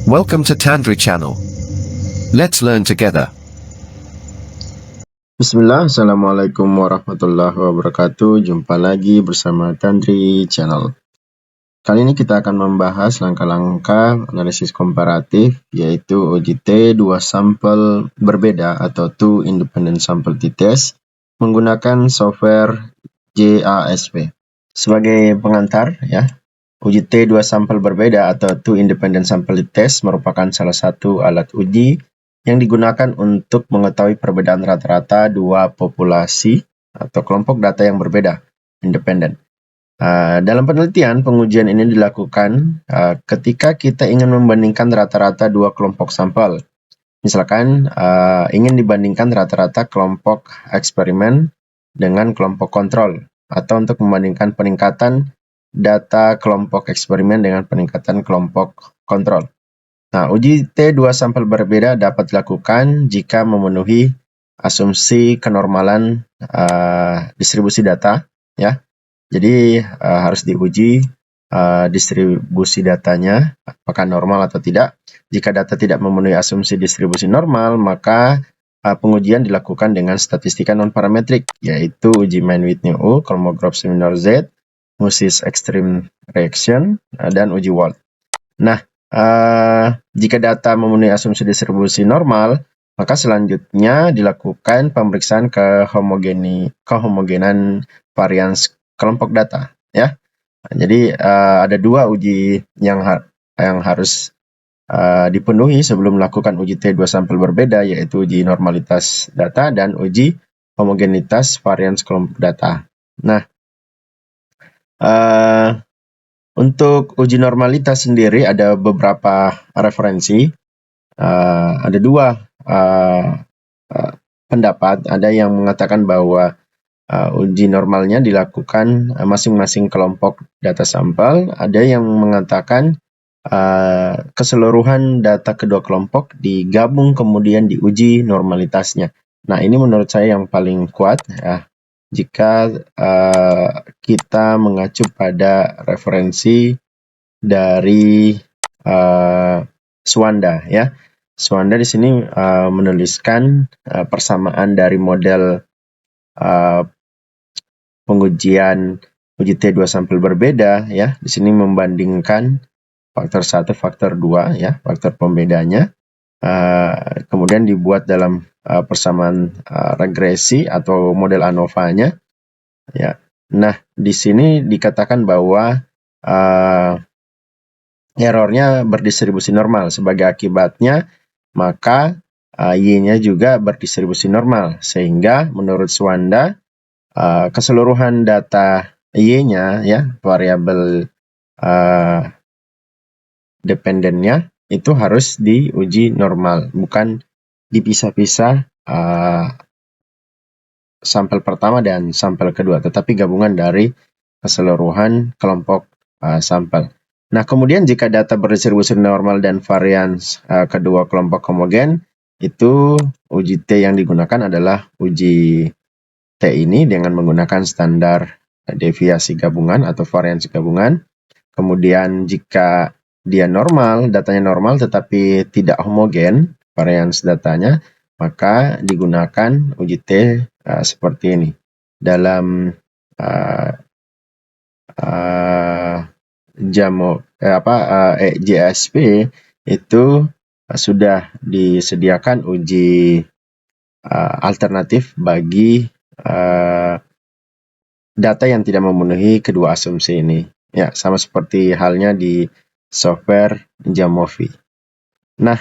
Welcome to Tandri Channel. Let's learn together. Bismillah, Assalamualaikum warahmatullahi wabarakatuh. Jumpa lagi bersama Tandri Channel. Kali ini kita akan membahas langkah-langkah analisis komparatif, yaitu OJT 2 sampel berbeda atau Two Independent Sample T-Test menggunakan software JASP. Sebagai pengantar, ya, OJT 2 sampel berbeda atau Two Independent Sample T-Test merupakan salah satu alat uji yang digunakan untuk mengetahui perbedaan rata-rata dua populasi atau kelompok data yang berbeda, independen. Dalam penelitian, pengujian ini dilakukan ketika kita ingin membandingkan rata-rata dua kelompok sampel. Misalkan ingin dibandingkan rata-rata kelompok eksperimen dengan kelompok kontrol, atau untuk membandingkan peningkatan data kelompok eksperimen dengan peningkatan kelompok kontrol. Nah, uji T2 sampel berbeda dapat dilakukan jika memenuhi asumsi kenormalan distribusi data, ya. Jadi harus diuji distribusi datanya apakah normal atau tidak. Jika data tidak memenuhi asumsi distribusi normal, maka pengujian dilakukan dengan statistika non-parametrik, yaitu uji Mann-Whitney U, Kolmogorov Seminar Z, Musis Extreme Reaction, dan uji Wald. Nah, jika data memenuhi asumsi distribusi normal, maka selanjutnya dilakukan pemeriksaan kehomogenan varians kelompok data, ya. Jadi ada dua uji yang harus dipenuhi sebelum melakukan uji T2 sampel berbeda, yaitu uji normalitas data dan uji homogenitas varians kelompok data. Nah, untuk uji normalitas sendiri ada beberapa referensi. Ada dua pendapat. Ada yang mengatakan bahwa uji normalnya dilakukan masing-masing kelompok data sampel. Ada yang mengatakan keseluruhan data kedua kelompok digabung kemudian diuji normalitasnya. Nah, ini menurut saya yang paling kuat, ya, jika kita mengacu pada referensi dari Suwanda, ya. Suwanda di sini menuliskan persamaan dari model pengujian uji T2 sampel berbeda, ya. Di sini membandingkan faktor 1, faktor 2, ya, faktor pembedanya. Kemudian dibuat dalam persamaan regresi atau model ANOVA-nya, ya. Nah, di sini dikatakan bahwa errornya berdistribusi normal. Sebagai akibatnya, maka Y-nya juga berdistribusi normal. Sehingga menurut Suwanda, keseluruhan data Y-nya, ya, variabel dependennya itu harus diuji normal, bukan dipisah-pisah sampel pertama dan sampel kedua, tetapi gabungan dari keseluruhan kelompok sampel. Nah, kemudian jika data berdistribusi normal dan varians kedua kelompok homogen, itu uji T yang digunakan adalah uji T ini dengan menggunakan standar deviasi gabungan atau varians gabungan. Kemudian jika dia normal, datanya normal tetapi tidak homogen varians datanya, maka digunakan uji T seperti ini. Dalam JASP itu sudah disediakan uji alternatif bagi data yang tidak memenuhi kedua asumsi ini. Ya, sama seperti halnya di software Jamovi. Nah,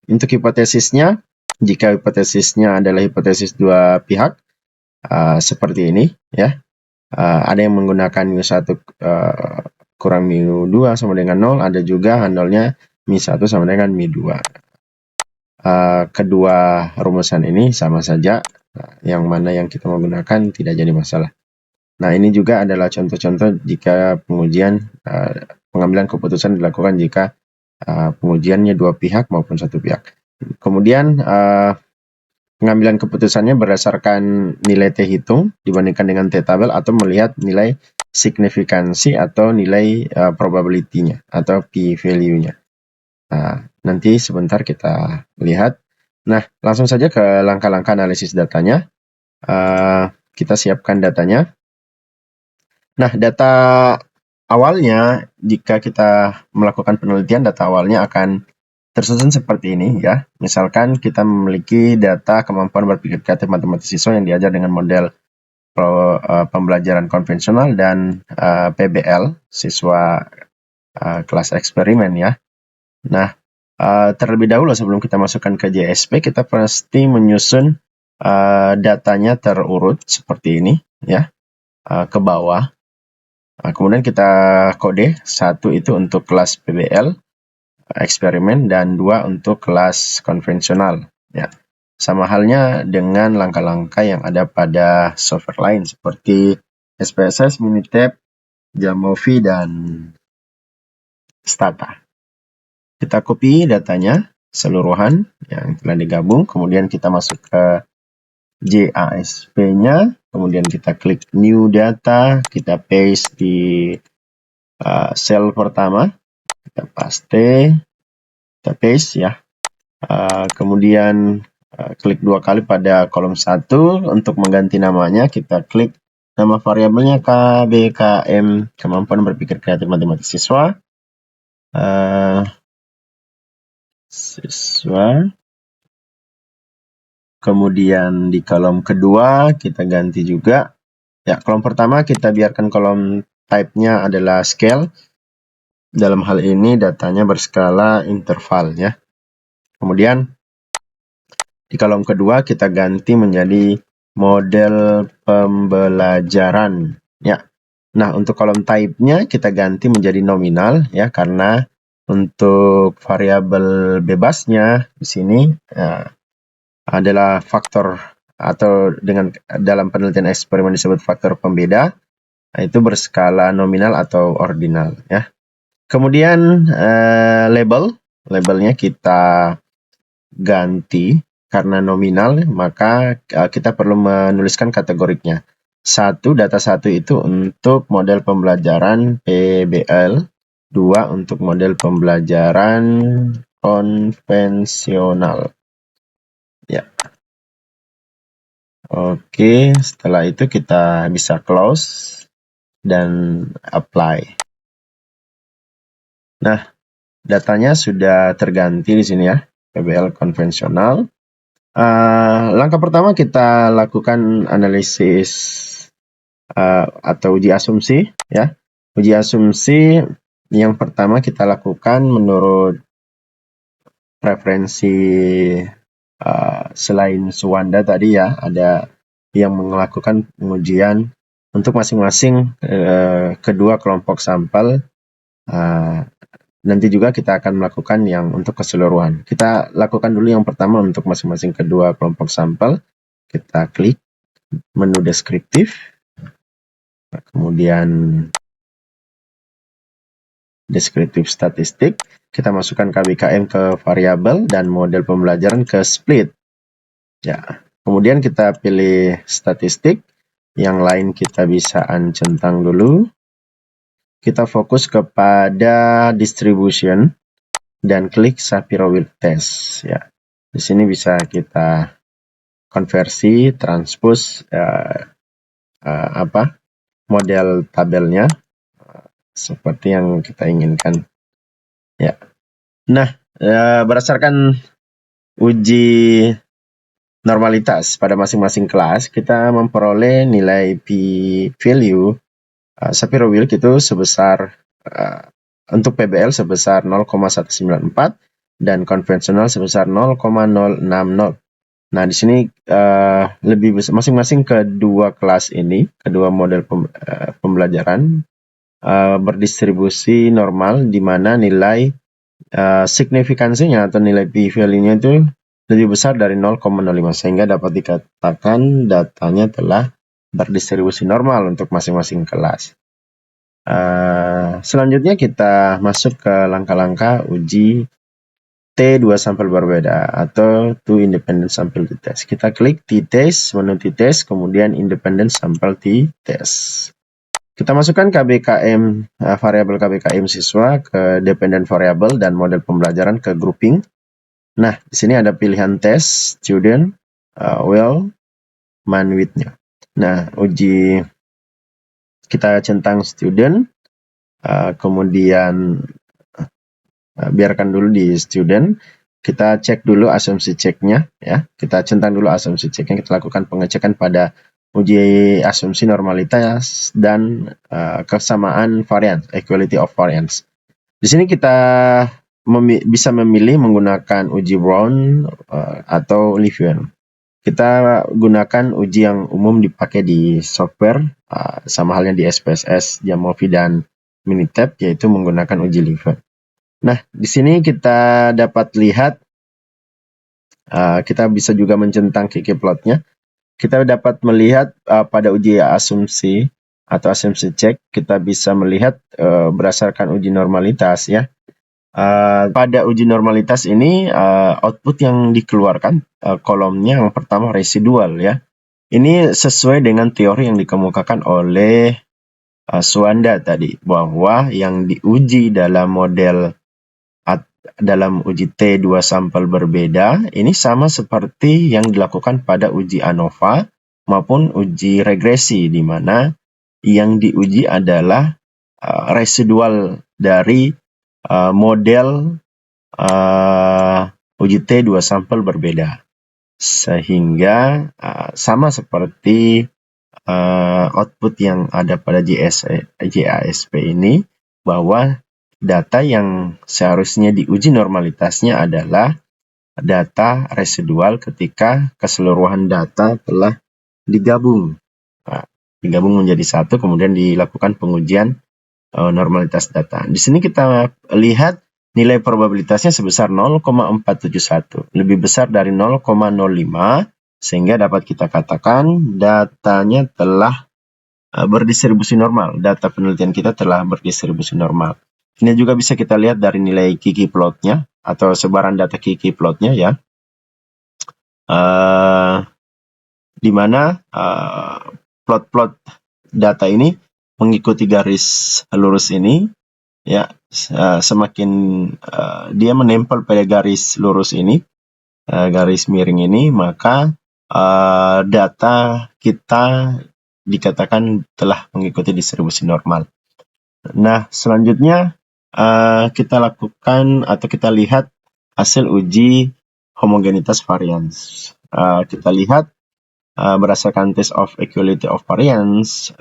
untuk hipotesisnya, jika hipotesisnya adalah hipotesis dua pihak, seperti ini, ya. Ada yang menggunakan mu1 kurang mu2 sama dengan 0, ada juga handolnya mu1 sama dengan mu2. Kedua rumusan ini sama saja, yang mana yang kita menggunakan tidak jadi masalah. Nah, ini juga adalah contoh-contoh jika pengambilan keputusan dilakukan jika pengujiannya dua pihak maupun satu pihak. Kemudian pengambilan keputusannya berdasarkan nilai T hitung dibandingkan dengan T tabel atau melihat nilai signifikansi atau nilai probability-nya atau p-value-nya. Nah, nanti sebentar kita lihat. Nah, langsung saja ke langkah-langkah analisis datanya. Kita siapkan datanya. Nah, data awalnya, jika kita melakukan penelitian, data awalnya akan tersusun seperti ini ya. Misalkan kita memiliki data kemampuan berpikir kreatif matematis siswa yang diajar dengan model pembelajaran konvensional dan PBL, siswa kelas eksperimen ya. Nah, terlebih dahulu sebelum kita masukkan ke JSP, kita pasti menyusun datanya terurut seperti ini ya, ke bawah. Kemudian kita kode, 1 itu untuk kelas PBL, eksperimen, dan 2 untuk kelas konvensional. Ya. Sama halnya dengan langkah-langkah yang ada pada software lain seperti SPSS, Minitab, Jamovi, dan Stata. Kita copy datanya seluruhan yang telah digabung, kemudian kita masuk ke JASP-nya, kemudian kita klik New Data, kita paste di sel pertama, kita paste ya. Kemudian klik 2 kali pada kolom 1 untuk mengganti namanya, kita klik nama variabelnya KBKM, kemampuan berpikir kreatif matematis siswa. Kemudian di kolom kedua kita ganti juga. Ya, kolom pertama kita biarkan kolom type-nya adalah scale. Dalam hal ini datanya berskala interval ya. Kemudian di kolom kedua kita ganti menjadi model pembelajaran ya. Nah, untuk kolom type-nya kita ganti menjadi nominal ya, karena untuk variabel bebasnya di sini adalah faktor, atau dengan dalam penelitian eksperimen disebut faktor pembeda, itu berskala nominal atau ordinal ya. Kemudian labelnya kita ganti karena nominal, maka kita perlu menuliskan kategorinya. Data 1 itu untuk model pembelajaran PBL, 2 untuk model pembelajaran konvensional. Ya. Oke, setelah itu kita bisa close dan apply. Nah, datanya sudah terganti di sini ya, PBL konvensional. Langkah pertama kita lakukan analisis atau uji asumsi ya. Uji asumsi yang pertama kita lakukan menurut preferensi selain Suwanda tadi ya, ada yang melakukan pengujian untuk masing-masing kedua kelompok sampel. Nanti juga kita akan melakukan yang untuk keseluruhan. Kita lakukan dulu yang pertama untuk masing-masing kedua kelompok sampel. Kita klik menu deskriptif, kemudian deskriptif statistik. Kita masukkan KBKM ke variabel dan model pembelajaran ke split. Ya, kemudian kita pilih statistik. Yang lain kita bisa uncentang dulu. Kita fokus kepada distribution dan klik Shapiro-Wilk test ya. Di sini bisa kita konversi, transpose model tabelnya seperti yang kita inginkan ya. Nah, berdasarkan uji normalitas pada masing-masing kelas, kita memperoleh nilai p-value Shapiro-Wilk itu sebesar untuk PBL sebesar 0,194 dan konvensional sebesar 0,060. Nah, di sini lebih besar masing-masing kedua kelas ini, kedua model pembelajaran berdistribusi normal, di mana nilai signifikansinya atau nilai p-value-nya itu lebih besar dari 0,05, sehingga dapat dikatakan datanya telah berdistribusi normal untuk masing-masing kelas. Selanjutnya kita masuk ke langkah-langkah uji T2 sampel berbeda atau two independent sample t-test. Kita klik t-test, menu t-test, kemudian independent sample t-test. kita masukkan KBKM, variabel KBKM siswa ke dependent variable dan model pembelajaran ke grouping. Nah, di sini ada pilihan tes, student, will, man-with-nya. Nah, uji kita centang student, kemudian biarkan dulu di student. Kita cek dulu asumsi ceknya, ya. Kita centang dulu asumsi ceknya. Kita lakukan pengecekan pada uji asumsi normalitas dan kesamaan varians, equality of variance. Di sini kita bisa memilih menggunakan uji Brown atau Levene. Kita gunakan uji yang umum dipakai di software, sama halnya di SPSS, Jamovi, dan Minitab, yaitu menggunakan uji Levene. Nah, di sini kita dapat lihat, kita bisa juga mencentang kiki plotnya. Kita dapat melihat pada uji asumsi atau asumsi cek, kita bisa melihat berdasarkan uji normalitas, ya. Pada uji normalitas ini output yang dikeluarkan kolomnya yang pertama residual, ya. Ini sesuai dengan teori yang dikemukakan oleh Suanda tadi, bahwa yang diuji dalam model dalam uji T dua sampel berbeda ini sama seperti yang dilakukan pada uji ANOVA maupun uji regresi, di mana yang diuji adalah residual dari model uji T dua sampel berbeda, sehingga sama seperti output yang ada pada JASP ini, bahwa data yang seharusnya diuji normalitasnya adalah data residual ketika keseluruhan data telah digabung. Digabung menjadi satu, kemudian dilakukan pengujian normalitas data. Di sini kita lihat nilai probabilitasnya sebesar 0,471, lebih besar dari 0,05, sehingga dapat kita katakan datanya telah berdistribusi normal. Data penelitian kita telah berdistribusi normal. Ini juga bisa kita lihat dari nilai kiki plotnya atau sebaran data kiki plotnya, ya. Di mana plot-plot data ini mengikuti garis lurus ini, ya. Semakin dia menempel pada garis lurus ini, garis miring ini, maka data kita dikatakan telah mengikuti distribusi normal. Nah, selanjutnya kita lakukan atau kita lihat hasil uji homogenitas varians. Kita lihat berdasarkan test of equality of variance,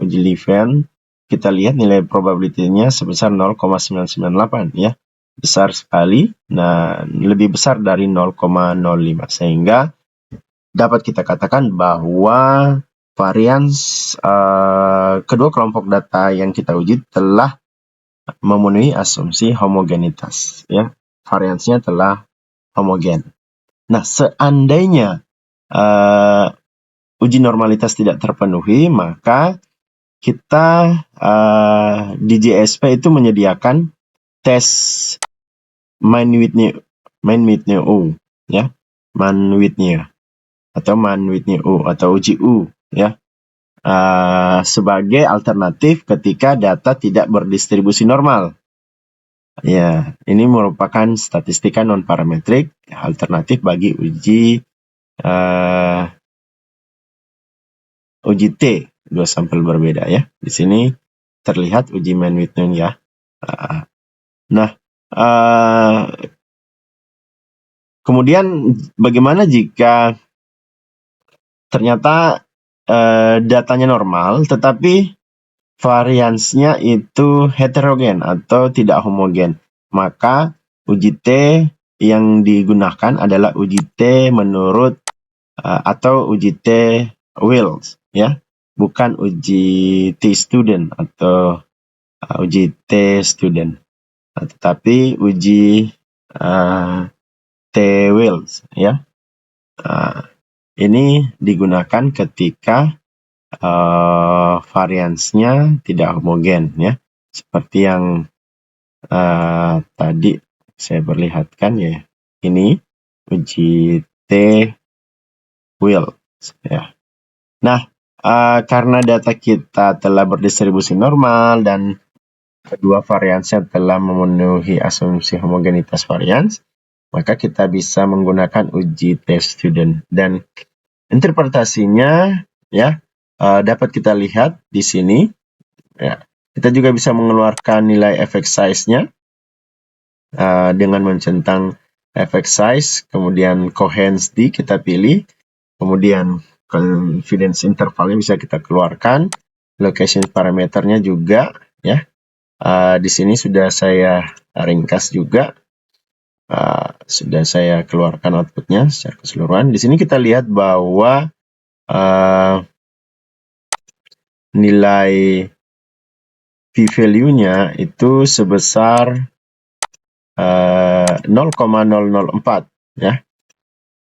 uji Levene, kita lihat nilai probability-nya sebesar 0,998, ya. Besar sekali. Nah, lebih besar dari 0,05, sehingga dapat kita katakan bahwa varians kedua kelompok data yang kita uji telah memenuhi asumsi homogenitas, ya. Variansnya telah homogen. Nah, seandainya uji normalitas tidak terpenuhi, maka kita di JSP itu menyediakan tes man-with-nya U, ya. Man-with-nya atau man-with-nya U atau uji U, ya. Sebagai alternatif ketika data tidak berdistribusi normal. Ya, ini merupakan statistika non-parametrik alternatif bagi uji T dua sampel berbeda, ya. Di sini terlihat uji man-with-nya, ya. Nah, kemudian bagaimana jika ternyata datanya normal, tetapi variansnya itu heterogen atau tidak homogen? Maka uji T yang digunakan adalah uji T menurut atau uji T Wills, ya, bukan uji T student atau uji T student, tetapi uji T Wills, ya. Ini digunakan ketika variansnya tidak homogen, ya, seperti yang tadi saya perlihatkan, ya. Ini uji T Wills, ya. Nah, Karena data kita telah berdistribusi normal dan kedua variansnya telah memenuhi asumsi homogenitas varians, maka kita bisa menggunakan uji test student. Dan interpretasinya ya dapat kita lihat di sini. Ya. Kita juga bisa mengeluarkan nilai effect size-nya dengan mencentang effect size, kemudian coherence D kita pilih, kemudian confidence intervalnya bisa kita keluarkan, location parameternya juga ya. Di sini sudah saya ringkas juga, sudah saya keluarkan outputnya secara keseluruhan. Di sini kita lihat bahwa nilai p-value-nya itu sebesar 0,004 ya,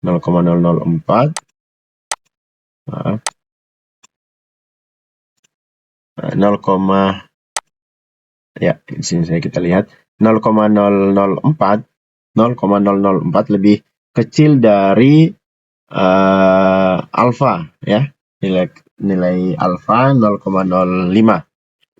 0,004. Maaf. 0, ya di sini kita lihat 0,004 lebih kecil dari alfa ya, nilai alfa 0,05,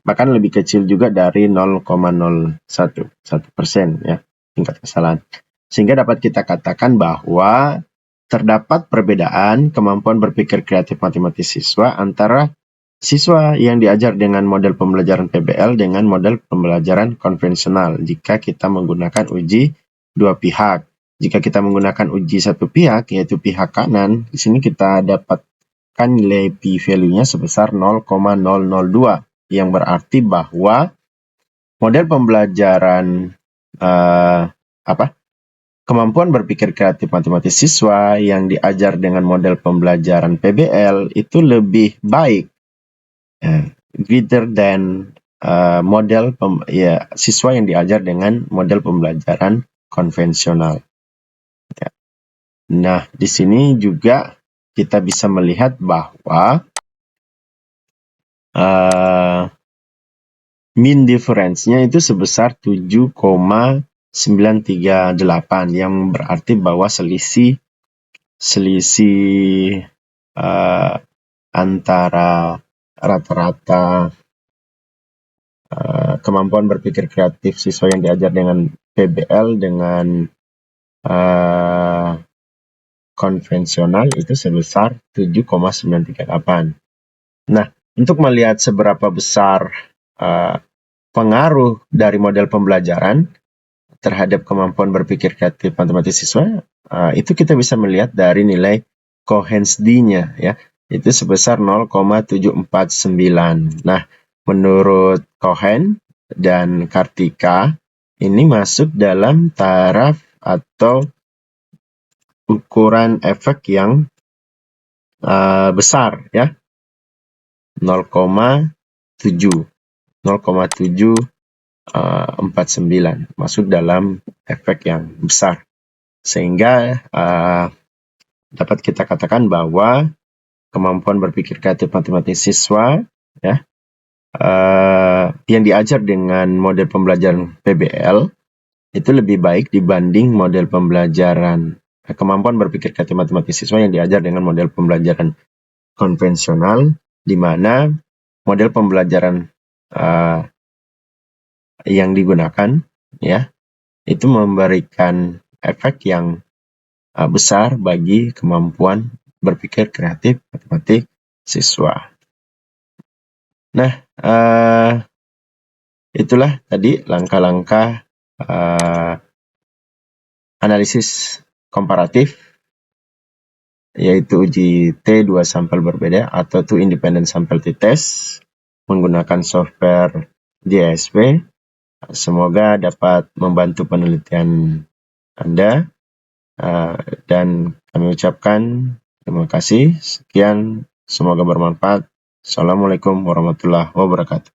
bahkan lebih kecil juga dari 0,01% ya tingkat kesalahan, sehingga dapat kita katakan bahwa terdapat perbedaan kemampuan berpikir kreatif matematis siswa antara siswa yang diajar dengan model pembelajaran PBL dengan model pembelajaran konvensional jika kita menggunakan uji dua pihak. Jika kita menggunakan uji satu pihak, yaitu pihak kanan, di sini kita dapatkan nilai p-value-nya sebesar 0,002, yang berarti bahwa model pembelajaran kemampuan berpikir kreatif matematis siswa yang diajar dengan model pembelajaran PBL itu lebih baik, greater than model siswa yang diajar dengan model pembelajaran konvensional. Ya. Nah, di sini juga kita bisa melihat bahwa mean difference-nya itu sebesar 7,938, yang berarti bahwa selisih antara rata-rata kemampuan berpikir kreatif siswa yang diajar dengan PBL dengan konvensional itu sebesar 7,938. Nah, untuk melihat seberapa besar pengaruh dari model pembelajaran terhadap kemampuan berpikir kreatif matematis siswa, itu kita bisa melihat dari nilai coherence D-nya ya, itu sebesar 0,749. Nah, menurut Cohen dan Kartika, ini masuk dalam taraf atau ukuran efek yang besar ya, 0,749 masuk dalam efek yang besar, sehingga dapat kita katakan bahwa kemampuan berpikir kreatif matematis siswa ya yang diajar dengan model pembelajaran PBL itu lebih baik dibanding model pembelajaran kemampuan berpikir kreatif matematis siswa yang diajar dengan model pembelajaran konvensional, di mana model pembelajaran yang digunakan ya itu memberikan efek yang besar bagi kemampuan berpikir kreatif matematik siswa. Nah, itulah tadi langkah-langkah analisis komparatif, yaitu uji T2 sampel berbeda atau two independent sample t-test menggunakan software DSP. Semoga dapat membantu penelitian Anda, dan kami ucapkan terima kasih. Sekian, semoga bermanfaat. Assalamualaikum warahmatullahi wabarakatuh.